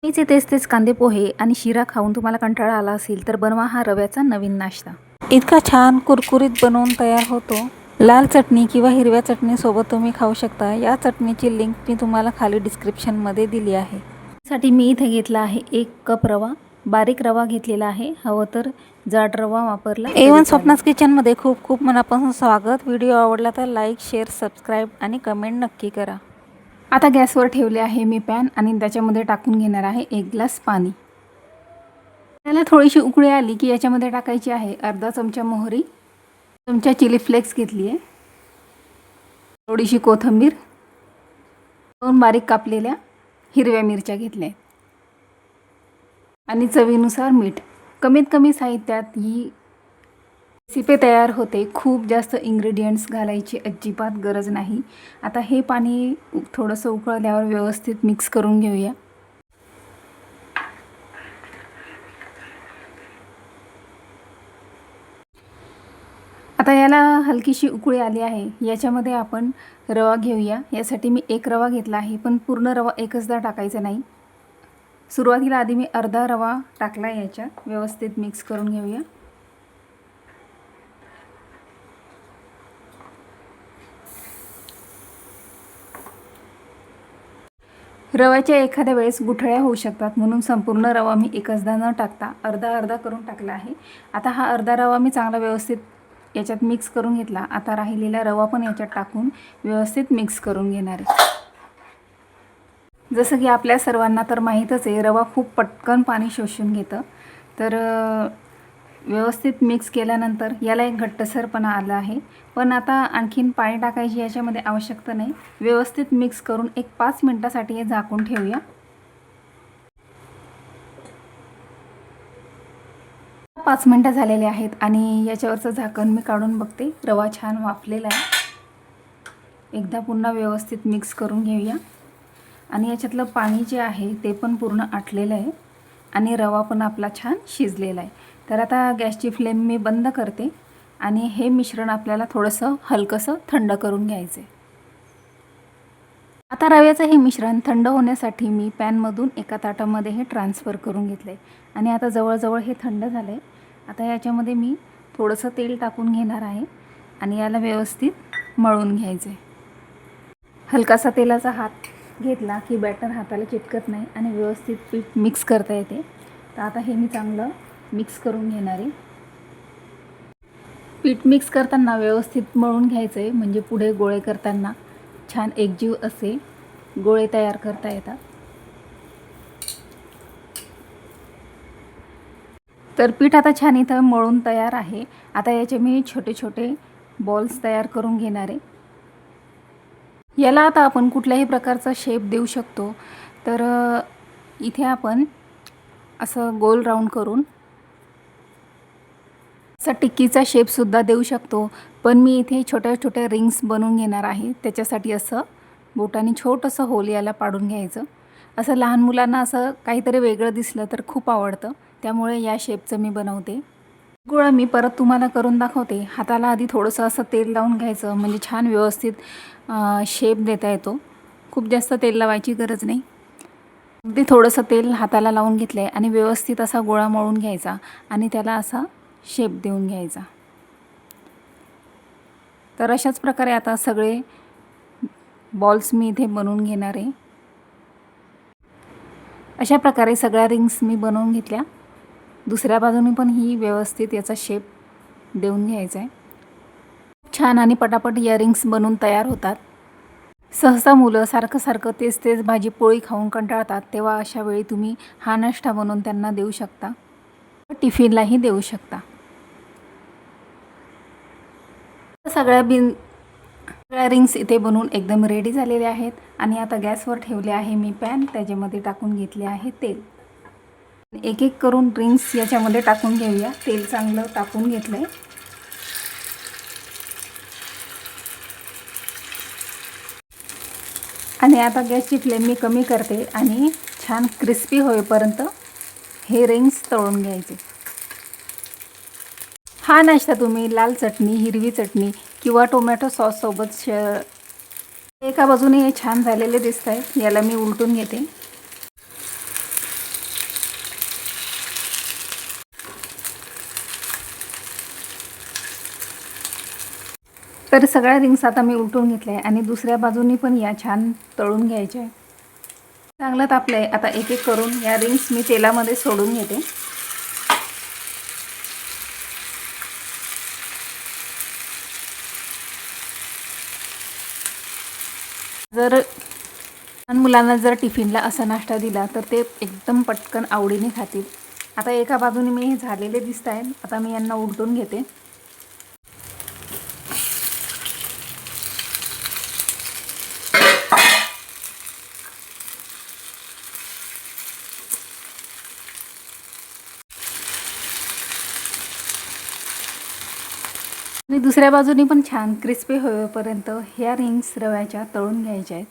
मीचे तेच कांदे पोहे आणि शिरा खाऊन तुम्हाला कंटाळा आला असेल तर बनवा हा रव्याचा नवीन नाश्ता। इतका छान कुरकुरीत बनवून तयार होतो। लाल चटणी किंवा हिरव्या चटणीसोबत तुम्ही खाऊ शकता। या चटणीची लिंक मी तुम्हाला खाली डिस्क्रिप्शनमध्ये दिली आहे। साठी मी इथे घेतला आहे 1 कप रवा। बारीक रवा घेतलेला आहे, हवं तर जाड रवा वापरला। एवन स्वप्नास किचनमध्ये खूप खूप मनापासून स्वागत। व्हिडिओ आवडला तर लाईक, शेअर, सबस्क्राईब आणि कमेंट नक्की करा। आता गॅसवर ठेवले आहे मी पॅन आणि त्याच्यामध्ये टाकून घेणार आहे 1 ग्लास पाणी। त्याला थोडीशी उकळी आली की याच्यामध्ये टाकायची आहे अर्धा चमचा मोहरी, चमचा चिली फ्लेक्स घेतली आहे, थोडीशी कोथिंबीर, 2 बारीक कापलेल्या हिरव्या मिरच्या घेतल्या आणि चवीनुसार मीठ। कमीत कमी साहित्यात ही रेसिपी तयार होते। खूप जास्त इंग्रेडियंट्स घालायची अजिबात गरज नाही। आता हे पाणी थोडंसं उकळल्यावर व्यवस्थित मिक्स करून घेऊया। आता याला हलकीशी उकळी आली आहे। याच्यामध्ये आपण रवा घेऊया। यासाठी मी 1 रवा घेतला आहे, पण पूर्ण रवा एकचदा टाकायचा नाही। सुरुवातीला आधी मी अर्धा रवा टाकला, याच्यात व्यवस्थित मिक्स करून घेऊया। रव्याच्या एखाद्या वेळेस गुठळ्या होऊ शकतात, म्हणून संपूर्ण रवा मी एकचदा न टाकता अर्धा अर्धा करून टाकला आहे। आता हा अर्धा रवा मी चांगला व्यवस्थित याच्यात मिक्स करून घेतला। आता राहिलेला रवा पण याच्यात टाकून व्यवस्थित मिक्स करून घेणार आहे। जसं की आपल्या सर्वांना तर माहीतच आहे, रवा खूप पटकन पाणी शोषून घेतं। तर व्यवस्थित मिक्स केल्यानंतर याला एक घट्टसरपणा आला आहे, पण आता आणखीन पाणी टाकायची याच्यामध्ये आवश्यकता नाही। व्यवस्थित मिक्स करून एक 5 मिनिटासाठी हे झाकून ठेवूया। 5 मिनिटं झालेले आहेत आणि याच्यावरचं झाकण मी काढून बघते। रवा छान वाफलेला आहे। एकदा पुन्हा व्यवस्थित मिक्स करून घेऊया आणि याच्यातलं पाणी जे आहे ते पण पूर्ण आटलेलं आहे आणि रवा पण आपला छान शिजलेला आहे। तर आता गॅसची फ्लेम मी बंद करते आणि हे मिश्रण आपल्याला थोडंसं हलकंसं थंड करून घ्यायचं आहे। आता रव्याचं हे मिश्रण थंड होण्यासाठी मी पॅनमधून एका ताटामध्ये हे ट्रान्सफर करून घेतलं आहे आणि आता जवळजवळ हे थंड झालं आहे। आता याच्यामध्ये मी थोडंसं तेल टाकून घेणार आहे आणि याला व्यवस्थित मळून घ्यायचं आहे। हलकासा तेलाचा हात घेतला की बॅटर हाताला चिटकत नाही आणि व्यवस्थित पीठ मिक्स करता येते। तर आता हे मी चांगलं मिक्स करून घेणार आहे। पीठ मिक्स करताना व्यवस्थित मळून घ्यायचं आहे, म्हणजे पुढे गोळे करताना छान एकजीव असे गोळे तयार करता येतात। तर पीठ आता छान इथं मळून तयार आहे। आता याचे मी छोटे छोटे बॉल्स तयार करून घेणार आहे। याला आता आपण कुठल्याही प्रकारचा शेप देऊ शकतो। तर इथे आपण असं गोल राऊंड करून असा टिक्कीचा शेपसुद्धा देऊ शकतो, पण मी इथे छोट्या छोट्या रिंग्स बनवून घेणार आहे। त्याच्यासाठी असं बोटाने छोटंसं होल याला पाडून घ्यायचं। असं लहान मुलांना असं काहीतरी वेगळं दिसलं तर खूप आवडतं, त्यामुळे या शेपचं मी बनवते। गोळा मी परत तुम्हाला करून दाखवते। हाताला आधी थोडंसं असं तेल लावून घ्यायचं, म्हणजे छान व्यवस्थित शेप देता येतो। खूप जास्त तेल लावायची गरज नाही। अगदी थोडंसं तेल हाताला लावून घेतलं आहे आणि व्यवस्थित असा गोळा मळून घ्यायचा आणि त्याला असा शेप देऊन घ्यायचा। तर अशाच प्रकारे आता सगळे बॉल्स मी इथे बनवून घेणार आहे। अशा प्रकारे सगळ्या रिंग्स मी बनवून घेतल्या। दुसऱ्या बाजूने पण ही व्यवस्थित याचा शेप देऊन घ्यायचा आहे। छान आणि पटापट इयरिंग्स बनवून तयार होतात। सहसा मुलं सारखं सारखं तेच भाजी पोळी खाऊन कंटाळतात, तेव्हा अशा वेळी तुम्ही हा नाश्ता बनवून त्यांना देऊ शकता, टिफिनलाही देऊ शकता। सगळ्या रिंग्स इथे बनवून एकदम रेडी झालेले आहेत आणि आता गॅसवर ठेवले आहे मी पॅन। त्याच्यामध्ये टाकून घेतले आहे तेल। एक एक करून रिंग्स याच्यामध्ये टाकून घेऊया। तेल चांगलं टाकून घेतलंय आणि आता गॅसची फ्लेम मी कमी करते आणि छान क्रिस्पी होईपर्यंत हे रिंग्स तळून घ्यायचे। हा नाश्ता तुम्ही लाल चटणी, हिरवी चटणी किंवा टोमॅटो सॉस सोबत एका बाजूने हे छान झालेले दिसत आहेत। याला मी उलटून घेते। तर सगळ्या रिंग्स आता मी उलटून घेतल्या आहे आणि दुसऱ्या बाजूनी पण या छान तळून घ्यायच्या आहे. चांगलं तापलं आहे. आता एक एक करून या रिंग्स मी तेलामध्ये सोडून घेते. जर लहान मुलांना जर टिफिनला असा नाश्ता दिला तर ते एकदम पटकन आवडीने खातील. आता एका बाजूने मी हे झालेले दिसत आहेत. आता मी यांना उलटून घेते. आणि दुसऱ्या बाजूनी पण छान क्रिस्पी होईपर्यंत ह्या रिंग्स रव्याच्या तळून घ्यायच्या आहेत.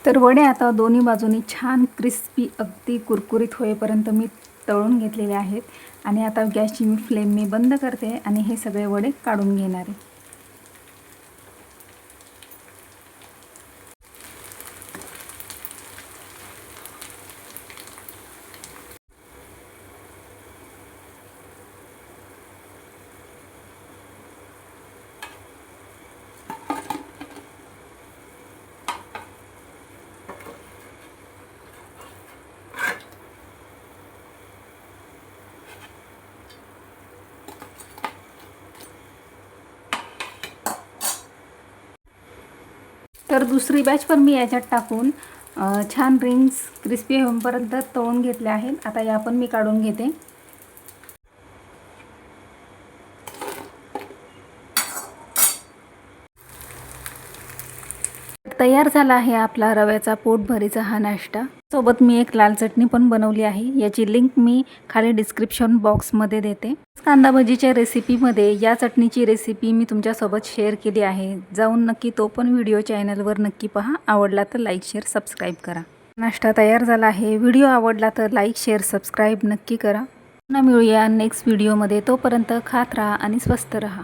तर वडे आता दोन्ही बाजूनी छान क्रिस्पी अगदी कुरकुरीत होईपर्यंत मी तळून घेतलेले आहेत. आणि आता गॅसची फ्लेम मी बंद करते आणि हे सगळे वडे काढून घेणार आहे. तर दुसरी बॅच पण मी याच्यात टाकून छान रिंग्स क्रिस्पी होईपर्यंत तळून घेतले आहेत. आता या पण मी काढून घेते. तयार झाला आहे आपला रव्याचा पोटभरीचा हा नाश्ता. सोबत मी एक लाल चटणी पण बनवली आहे. याची लिंक मी खाली डिस्क्रिप्शन बॉक्समध्ये देते. कांदा भजीच्या रेसिपीमध्ये या चटणीची रेसिपी मी तुमच्यासोबत शेअर केली आहे. जाऊन नक्की तो पण व्हिडिओ चॅनलवर नक्की पहा. आवडला तर लाईक शेअर सबस्क्राईब करा. नाश्ता तयार झाला आहे. व्हिडिओ आवडला तर लाईक शेअर सबस्क्राईब नक्की करा. पुन्हा मिळूया नेक्स्ट व्हिडिओमध्ये. तोपर्यंत खात राहा आणि स्वस्त राहा.